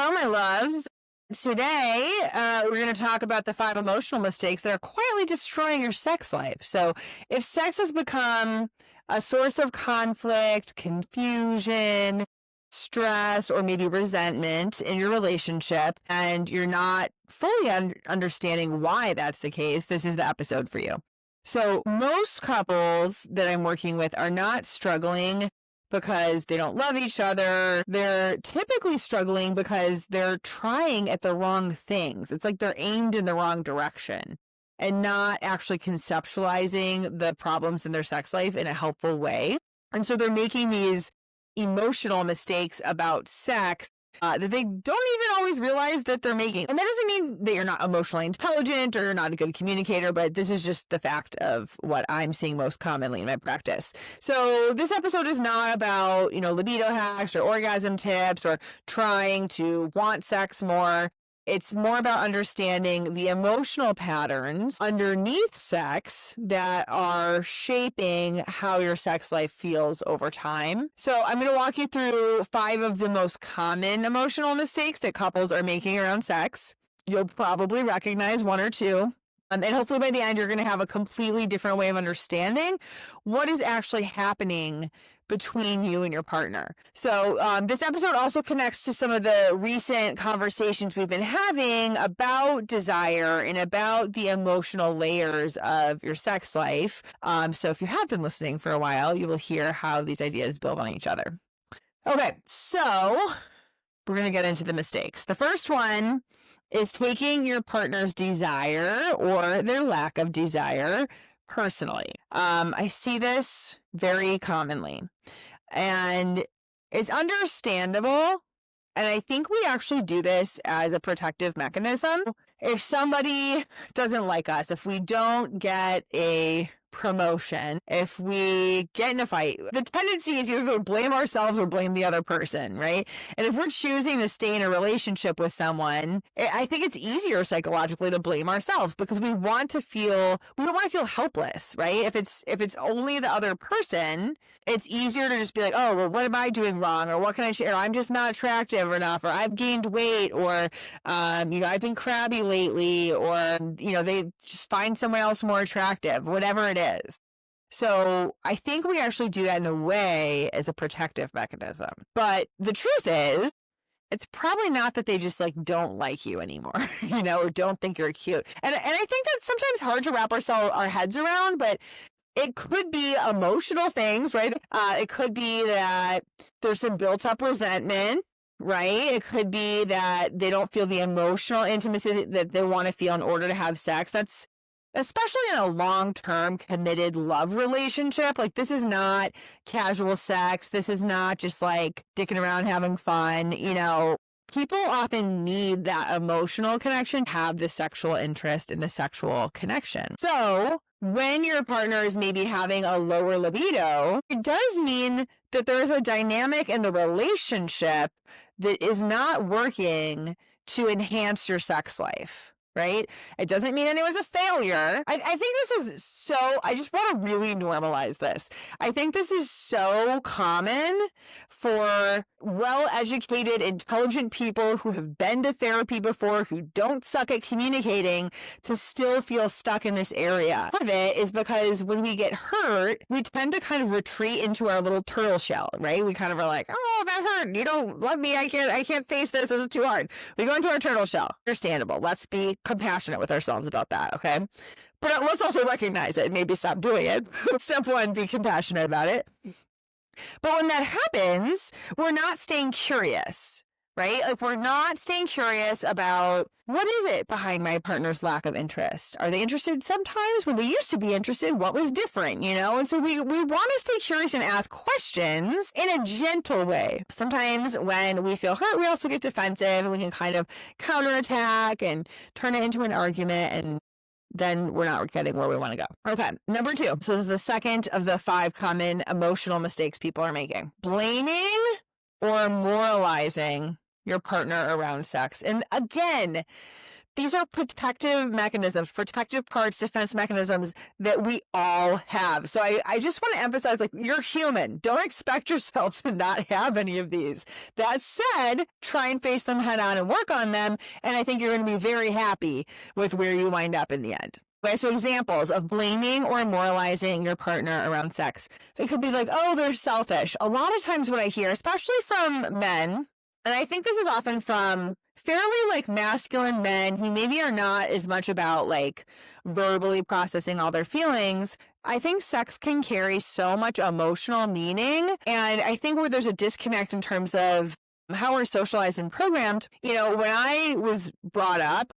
Hello, my loves. Today, we're going to talk about the 5 emotional mistakes that are quietly destroying your sex life. So if sex has become a source of conflict, confusion, stress, or maybe resentment in your relationship, and you're not fully understanding why that's the case, this is the episode for you. So most couples that I'm working with are not struggling because they don't love each other. They're typically struggling because they're trying at the wrong things. It's like they're aimed in the wrong direction and not actually conceptualizing the problems in their sex life in a helpful way. And so they're making these emotional mistakes about sex that they don't even always realize that they're making. And that doesn't mean that you're not emotionally intelligent or you're not a good communicator, but this is just the fact of what I'm seeing most commonly in my practice. So this episode is not about, libido hacks or orgasm tips or trying to want sex more. It's more about understanding the emotional patterns underneath sex that are shaping how your sex life feels over time. So I'm going to walk you through 5 of the most common emotional mistakes that couples are making around sex. You'll probably recognize 1 or 2. And hopefully by the end, you're going to have a completely different way of understanding what is actually happening between you and your partner. So this episode also connects to some of the recent conversations we've been having about desire and about the emotional layers of your sex life. So if you have been listening for a while, you will hear how these ideas build on each other. Okay, so we're going to get into the mistakes. The first one is taking your partner's desire or their lack of desire personally. I see this very commonly, and it's understandable. And I think we actually do this as a protective mechanism. If somebody doesn't like us, if we don't get a promotion, if we get in a fight, the tendency is either to blame ourselves or blame the other person, right? And if we're choosing to stay in a relationship with someone, I think it's easier psychologically to blame ourselves because we don't want to feel helpless, right? If it's only the other person, it's easier to just be like, oh, well, what am I doing wrong? Or what can I share? I'm just not attractive enough, or I've gained weight, or, I've been crabby lately, or, they just find someone else more attractive, whatever it is. So I think we actually do that in a way as a protective mechanism. But the truth is, it's probably not that they just don't like you anymore, or don't think you're cute. And I think that's sometimes hard to wrap our heads around, but it could be emotional things, right? It could be that there's some built up resentment, right? It could be that they don't feel the emotional intimacy that they want to feel in order to have sex. That's especially in a long-term committed love relationship. This is not casual sex. This is not just dicking around, having fun. People often need that emotional connection, have the sexual interest in the sexual connection. So when your partner is maybe having a lower libido, it does mean that there is a dynamic in the relationship that is not working to enhance your sex life. Right? It doesn't mean anyone's a failure. I think this is so, I just want to really normalize this. I think this is so common for well-educated, intelligent people who have been to therapy before, who don't suck at communicating, to still feel stuck in this area. Part of it is because when we get hurt, we tend to kind of retreat into our little turtle shell, right? We kind of are like, oh, that hurt. You don't love me. I can't face this. This is too hard. We go into our turtle shell. Understandable. Let's be compassionate with ourselves about that, okay? But let's also recognize it and maybe stop doing it. Step 1, be compassionate about it. But when that happens, we're not staying curious, right? We're not staying curious about what is it behind my partner's lack of interest. Are they interested sometimes? When they used to be interested, what was different, And so we want to stay curious and ask questions in a gentle way. Sometimes when we feel hurt, we also get defensive and we can kind of counterattack and turn it into an argument, and then we're not getting where we want to go. Okay, number 2. So this is the second of the 5 common emotional mistakes people are making. Blaming or moralizing your partner around sex. And again, these are protective mechanisms, protective parts, defense mechanisms that we all have. So I just want to emphasize, like, you're human. Don't expect yourself to not have any of these. That said, try and face them head on and work on them. And I think you're going to be very happy with where you wind up in the end. Okay, so examples of blaming or moralizing your partner around sex. It could be like, oh, they're selfish. A lot of times what I hear, especially from men, and I think this is often from fairly like masculine men who maybe are not as much about like verbally processing all their feelings. I think sex can carry so much emotional meaning. And I think where there's a disconnect in terms of how we're socialized and programmed, you know, when I was brought up,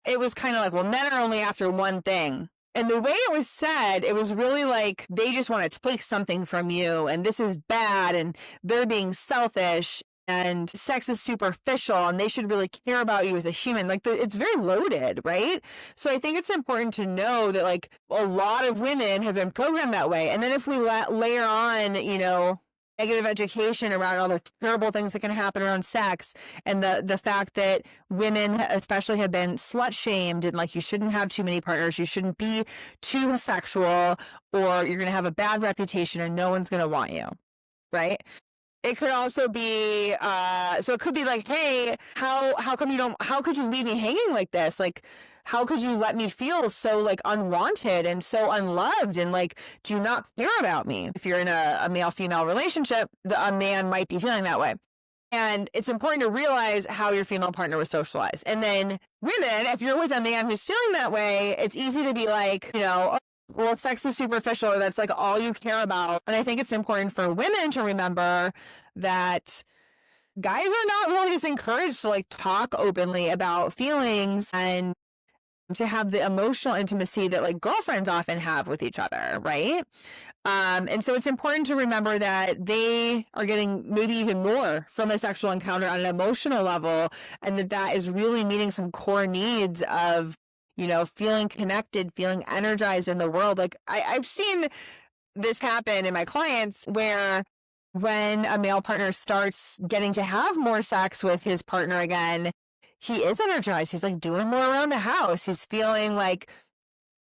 it was kind of like, well, men are only after one thing. And the way it was said, it was really like they just want to take something from you and this is bad and they're being selfish and sex is superficial and they should really care about you as a human. Like it's very loaded, right? So I think it's important to know that like a lot of women have been programmed that way. And then if we layer on, you know, negative education around all the terrible things that can happen around sex and the fact that women especially have been slut shamed and like you shouldn't have too many partners, you shouldn't be too sexual or you're going to have a bad reputation and no one's going to want you, right? It could also be, so it could be like, hey, how could you leave me hanging like this? Like, how could you let me feel so like unwanted and so unloved and like, do you not care about me? If you're in a male-female relationship, a man might be feeling that way. And it's important to realize how your female partner was socialized. And then women, if you're with a man who's feeling that way, it's easy to be like, you know, well, sex is superficial, or that's like all you care about. And I think it's important for women to remember that guys are not really as encouraged to like talk openly about feelings and to have the emotional intimacy that like girlfriends often have with each other, right? And so it's important to remember that they are getting maybe even more from a sexual encounter on an emotional level, and that is really meeting some core needs of, you know, feeling connected, feeling energized in the world. Like I've seen this happen in my clients where when a male partner starts getting to have more sex with his partner again, he is energized. He's like doing more around the house. He's feeling like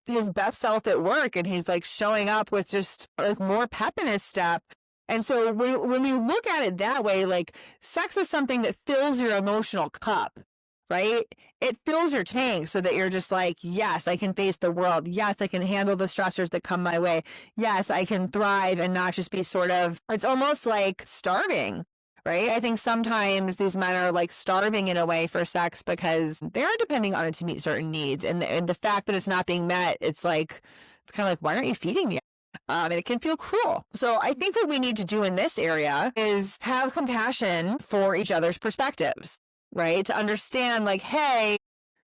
his best self at work and he's like showing up with just like more pep in his step. And so when we look at it that way, like sex is something that fills your emotional cup, right? It fills your tank so that you're just like, yes, I can face the world. Yes, I can handle the stressors that come my way. Yes, I can thrive and not just be sort of, it's almost like starving. Right? I think sometimes these men are like starving in a way for sex because they're depending on it to meet certain needs. And the fact that it's not being met, it's like, it's kind of like, why aren't you feeding me? And it can feel cruel. So I think what we need to do in this area is have compassion for each other's perspectives, right? To understand like, hey,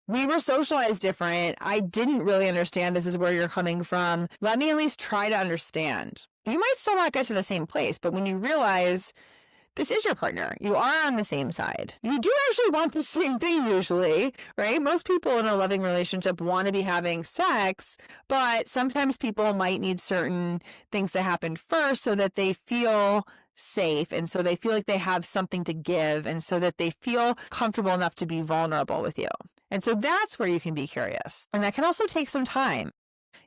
we were socialized different. I didn't really understand this is where you're coming from. Let me at least try to understand. You might still not get to the same place, but when you realize this is your partner, you are on the same side. You do actually want the same thing usually, right? Most people in a loving relationship want to be having sex, but sometimes people might need certain things to happen first so that they feel safe and so they feel like they have something to give and so that they feel comfortable enough to be vulnerable with you. And so that's where you can be curious. And that can also take some time,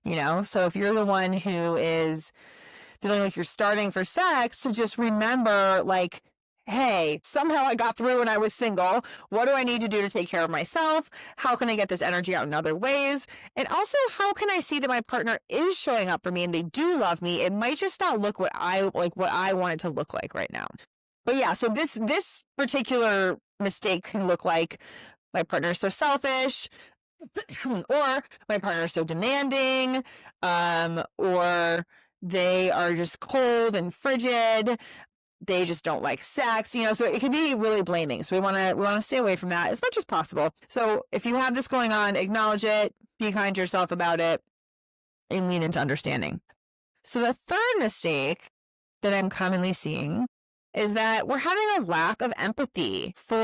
you know? So if you're the one who is feeling like you're starting for sex, to just remember like, hey, somehow I got through when I was single. What do I need to do to take care of myself? How can I get this energy out in other ways? And also, how can I see that my partner is showing up for me and they do love me? It might just not look what I want it to look like right now. But yeah, so this particular mistake can look like my partner is so selfish, or my partner is so demanding, or they are just cold and frigid. They just don't like sex, you know, so it can be really blaming. So we want to stay away from that as much as possible. So if you have this going on, acknowledge it, be kind to yourself about it, and lean into understanding. So the third mistake that I'm commonly seeing is that we're having a lack of empathy for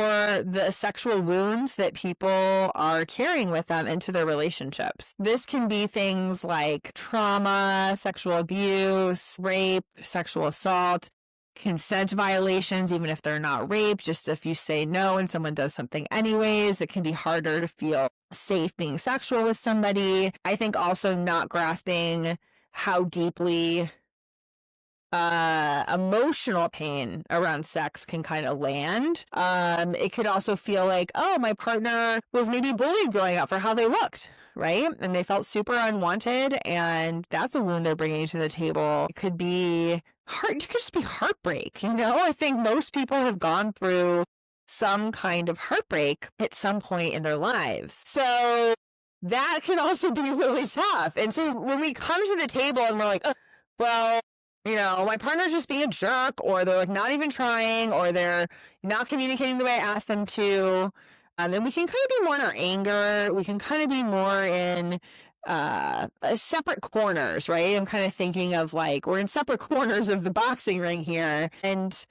the sexual wounds that people are carrying with them into their relationships. This can be things like trauma, sexual abuse, rape, sexual assault, consent violations, even if they're not rape. Just if you say no and someone does something anyways, it can be harder to feel safe being sexual with somebody. I think also not grasping how deeply emotional pain around sex can kind of land. It could also feel like, oh, my partner was maybe bullied growing up for how they looked, right? And they felt super unwanted, and that's a wound they're bringing to the table. It could be it could just be heartbreak, you know? I think most people have gone through some kind of heartbreak at some point in their lives. So that can also be really tough. And so when we come to the table and we're like, oh, well, you know, my partner's just being a jerk, or they're like not even trying, or they're not communicating the way I asked them to. Then we can kind of be more in our anger. We can kind of be more in separate corners, right? I'm kind of thinking of like we're in separate corners of the boxing ring here. And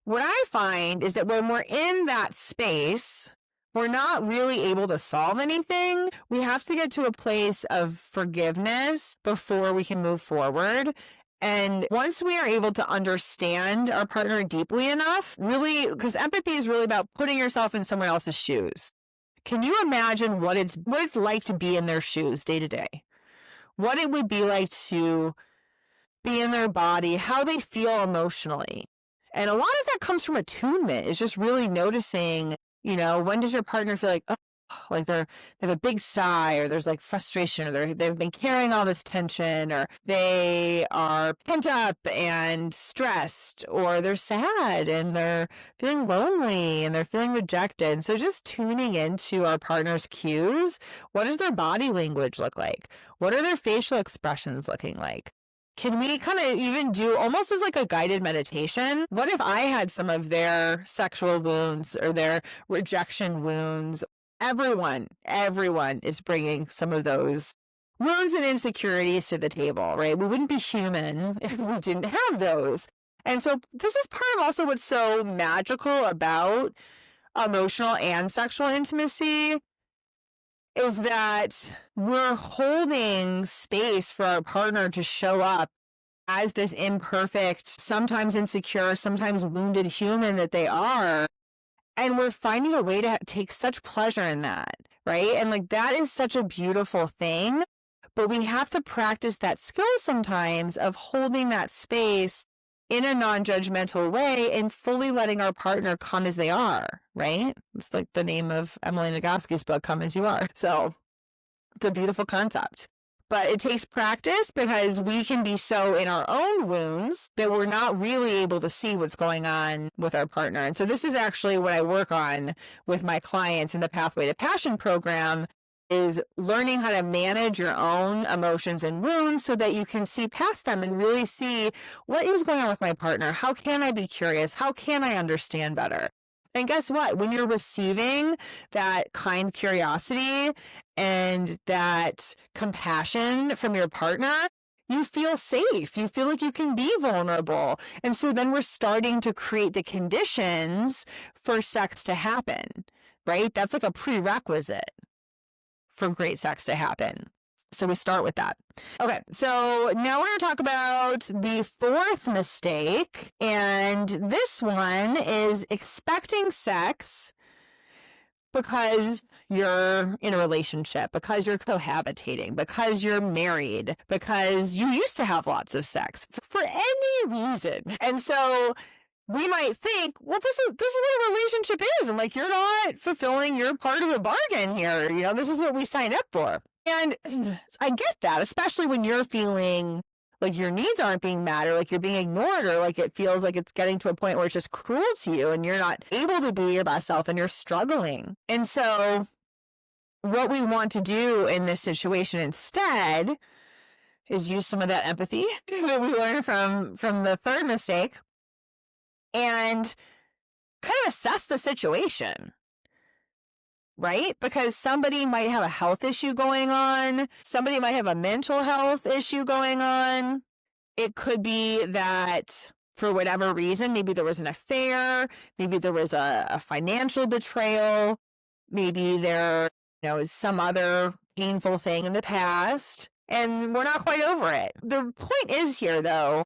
what I find is that when we're in that space, we're not really able to solve anything. We have to get to a place of forgiveness before we can move forward. And once we are able to understand our partner deeply enough, really, because empathy is really about putting yourself in someone else's shoes. Can you imagine what it's like to be in their shoes day to day? What it would be like to be in their body, how they feel emotionally. And a lot of that comes from attunement. It's just really noticing, you know, when does your partner feel like, oh, like they have a big sigh, or there's like frustration, or they've been carrying all this tension, or they are pent up and stressed, or they're sad and they're feeling lonely and they're feeling rejected. So just tuning into our partner's cues. What does their body language look like? What are their facial expressions looking like? Can we kind of even do almost as like a guided meditation? What if I had some of their sexual wounds or their rejection wounds? Everyone is bringing some of those wounds and insecurities to the table, right? We wouldn't be human if we didn't have those. And so this is part of also what's so magical about emotional and sexual intimacy, is that we're holding space for our partner to show up as this imperfect, sometimes insecure, sometimes wounded human that they are. And we're finding a way to take such pleasure in that, right? And like that is such a beautiful thing. But we have to practice that skill sometimes of holding that space in a non-judgmental way and fully letting our partner come as they are, right? It's like the name of Emily Nagoski's book, Come As You Are. So it's a beautiful concept. But it takes practice, because we can be so in our own wounds that we're not really able to see what's going on with our partner. And so this is actually what I work on with my clients in the Pathway to Passion program, is learning how to manage your own emotions and wounds so that you can see past them and really see what is going on with my partner. How can I be curious? How can I understand better? And guess what? When you're receiving that kind curiosity and that compassion from your partner, you feel safe. You feel like you can be vulnerable. And so then we're starting to create the conditions for sex to happen, right? That's like a prerequisite for great sex to happen. So we start with that. Okay, so now we're going to talk about the fourth mistake. And this one is expecting sex because you're in a relationship, because you're cohabitating, because you're married, because you used to have lots of sex, for any reason. And so we might think, well, this is what a relationship is. And like, you're not fulfilling your part of the bargain here. You know, this is what we signed up for. And I get that, especially when you're feeling like your needs aren't being met, or like you're being ignored, or like it feels like it's getting to a point where it's just cruel to you and you're not able to be your best self and you're struggling. And so what we want to do in this situation instead is use some of that empathy that we learned from the third mistake and kind of assess the situation. Right? Because somebody might have a health issue going on. Somebody might have a mental health issue going on. It could be that for whatever reason, maybe there was an affair, maybe there was a financial betrayal, maybe there, is some other painful thing in the past, and we're not quite over it. The point is here, though,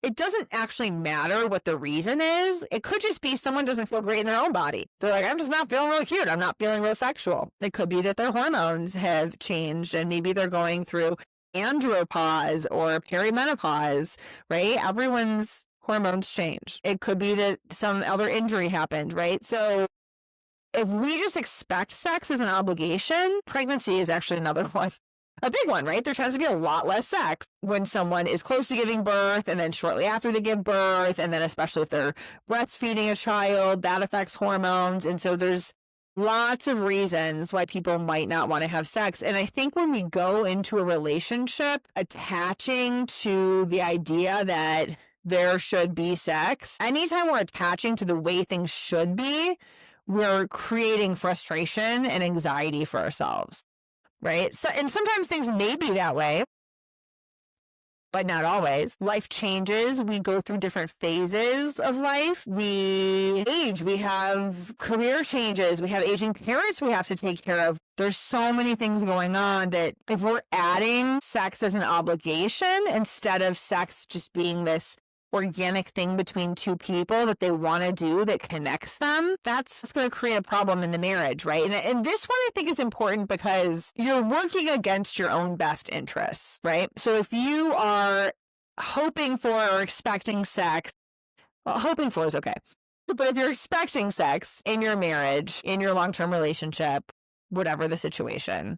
it doesn't actually matter what the reason is. It could just be someone doesn't feel great in their own body. They're like, I'm just not feeling really cute. I'm not feeling real sexual. It could be that their hormones have changed and maybe they're going through andropause or perimenopause, right? Everyone's hormones change. It could be that some other injury happened, right? So if we just expect sex as an obligation, pregnancy is actually another one. A big one, right? There tends to be a lot less sex when someone is close to giving birth and then shortly after they give birth. And then especially if they're breastfeeding a child, that affects hormones. And so there's lots of reasons why people might not want to have sex. And I think when we go into a relationship attaching to the idea that there should be sex, anytime we're attaching to the way things should be, we're creating frustration and anxiety for ourselves. Right? So, and sometimes things may be that way, but not always. Life changes. We go through different phases of life. We age. We have career changes. We have aging parents we have to take care of. There's so many things going on that if we're adding sex as an obligation instead of sex just being this organic thing between two people that they want to do that connects them, that's going to create a problem in the marriage, right? And this one I think is important because you're working against your own best interests, right? So if you are hoping for or expecting sex, well, hoping for is okay. But if you're expecting sex in your marriage, in your long-term relationship, whatever the situation,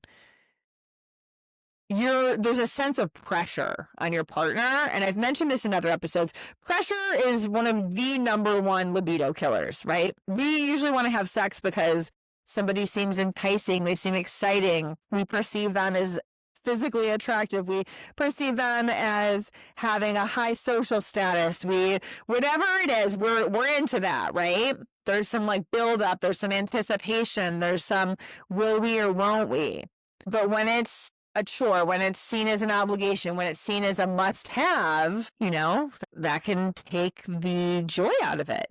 there's a sense of pressure on your partner. And I've mentioned this in other episodes. Pressure is one of the number one libido killers, right? We usually want to have sex because somebody seems enticing. They seem exciting. We perceive them as physically attractive. We perceive them as having a high social status. Whatever it is, we're into that, right? There's some like build up. There's some anticipation. There's some will we or won't we? But when it's a chore, when it's seen as an obligation, when it's seen as a must-have, that can take the joy out of it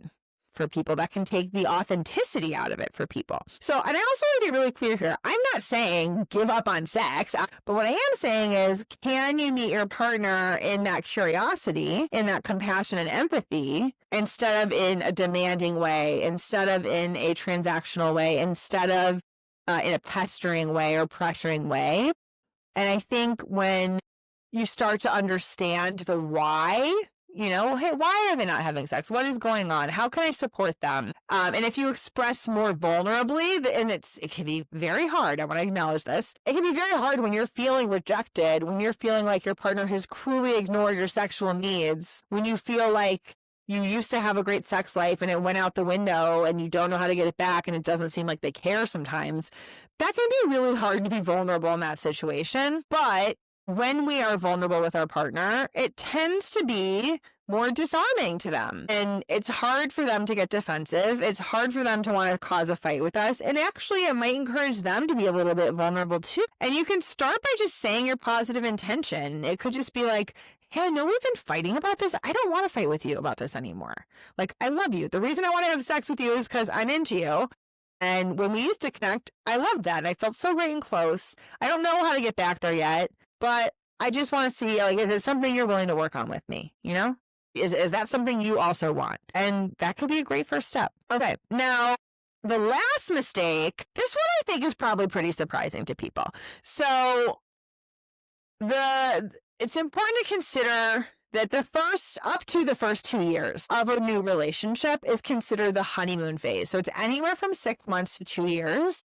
for people. That can take the authenticity out of it for people. So, and I also want to be really clear here. I'm not saying give up on sex, but what I am saying is, can you meet your partner in that curiosity, in that compassion and empathy, instead of in a demanding way, instead of in a transactional way, instead of in a pestering way or pressuring way? And I think when you start to understand the why, hey, why are they not having sex? What is going on? How can I support them? And if you express more vulnerably, and it can be very hard. I want to acknowledge this. It can be very hard when you're feeling rejected, when you're feeling like your partner has cruelly ignored your sexual needs, when you feel like you used to have a great sex life and it went out the window and you don't know how to get it back and it doesn't seem like they care sometimes. That can be really hard to be vulnerable in that situation. But when we are vulnerable with our partner, it tends to be more disarming to them. And it's hard for them to get defensive. It's hard for them to want to cause a fight with us. And actually, it might encourage them to be a little bit vulnerable too. And you can start by just saying your positive intention. It could just be like, hey, I know we've been fighting about this. I don't want to fight with you about this anymore. Like, I love you. The reason I want to have sex with you is because I'm into you. And when we used to connect, I loved that. I felt so great and close. I don't know how to get back there yet, but I just want to see, like, is it something you're willing to work on with me? Is that something you also want? And that could be a great first step. Okay. Now, the last mistake, this one I think is probably pretty surprising to people. So it's important to consider that up to the first 2 years of a new relationship is considered the honeymoon phase. So it's anywhere from 6 months to 2 years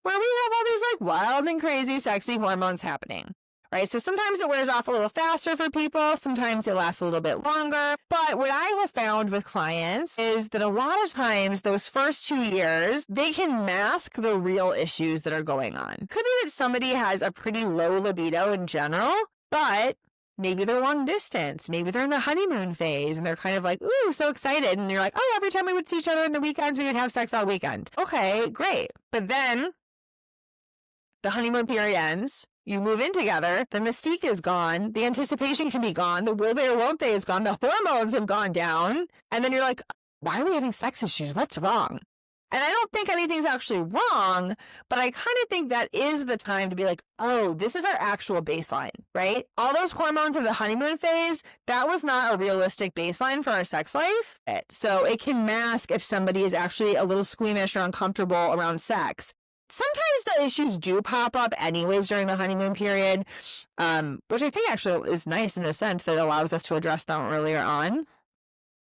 where we have all these like wild and crazy, sexy hormones happening, right? So sometimes it wears off a little faster for people. Sometimes it lasts a little bit longer. But what I have found with clients is that a lot of times those first 2 years, they can mask the real issues that are going on. Could be that somebody has a pretty low libido in general, but maybe they're long distance. Maybe they're in the honeymoon phase and they're kind of like, ooh, so excited. And you're like, oh, every time we would see each other in the weekends, we would have sex all weekend. Okay, great. But then the honeymoon period ends. You move in together. The mystique is gone. The anticipation can be gone. The will they or won't they is gone. The hormones have gone down. And then you're like, why are we having sex issues? What's wrong? And I don't think anything's actually wrong, but I kind of think that is the time to be like, oh, this is our actual baseline, right? All those hormones of the honeymoon phase, that was not a realistic baseline for our sex life. So it can mask if somebody is actually a little squeamish or uncomfortable around sex. Sometimes the issues do pop up anyways during the honeymoon period, which I think actually is nice in a sense that it allows us to address them earlier on.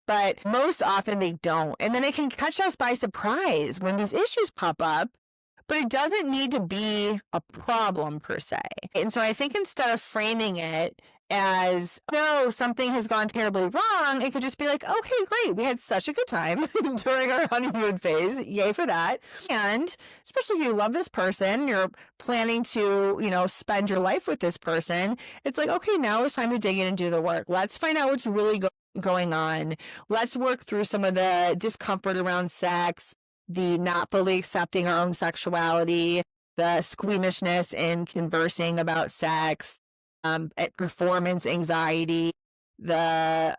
But most often they don't. And then it can catch us by surprise when these issues pop up, but it doesn't need to be a problem per se. And so I think instead of framing it as, no, something has gone terribly wrong, it could just be like, okay, great. We had such a good time during our honeymoon phase. Yay for that. And especially if you love this person, you're planning to, spend your life with this person. It's like, okay, now it's time to dig in and do the work. Let's find out what's really going on. Let's work through some of the discomfort around sex, the not fully accepting our own sexuality, the squeamishness in conversing about sex, performance anxiety, the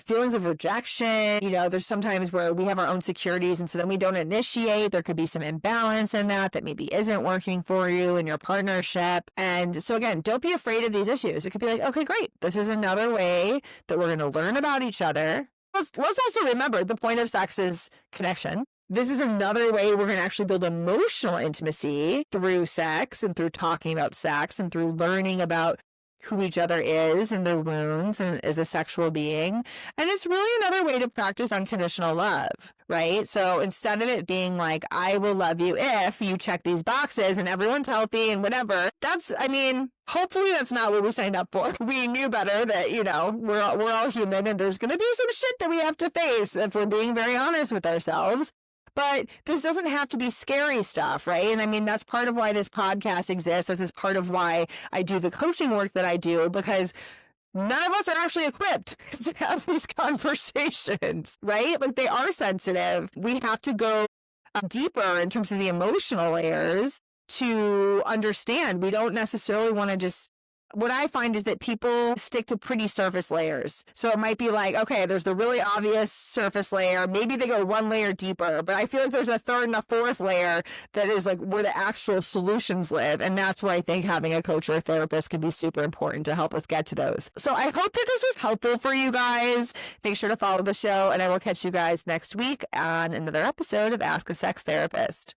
feelings of rejection. There's sometimes where we have our own securities and so then we don't initiate. There could be some imbalance in that maybe isn't working for you in your partnership. And so again, don't be afraid of these issues. It could be like, okay, great. This is another way that we're going to learn about each other. Let's also remember the point of sex is connection. This is another way we're going to actually build emotional intimacy through sex and through talking about sex and through learning about who each other is and their wounds and as a sexual being. And it's really another way to practice unconditional love, right? So instead of it being like, I will love you if you check these boxes and everyone's healthy and whatever, hopefully that's not what we signed up for. We knew better that, we're all human and there's going to be some shit that we have to face if we're being very honest with ourselves. But this doesn't have to be scary stuff, right? And that's part of why this podcast exists. This is part of why I do the coaching work that I do, because none of us are actually equipped to have these conversations, right? Like they are sensitive. We have to go deeper in terms of the emotional layers to understand. We don't necessarily want to just... What I find is that people stick to pretty surface layers. So it might be like, okay, there's the really obvious surface layer. Maybe they go one layer deeper, but I feel like there's a third and a fourth layer that is like where the actual solutions live. And that's where I think having a coach or a therapist can be super important to help us get to those. So I hope that this was helpful for you guys. Make sure to follow the show and I will catch you guys next week on another episode of Ask a Sex Therapist.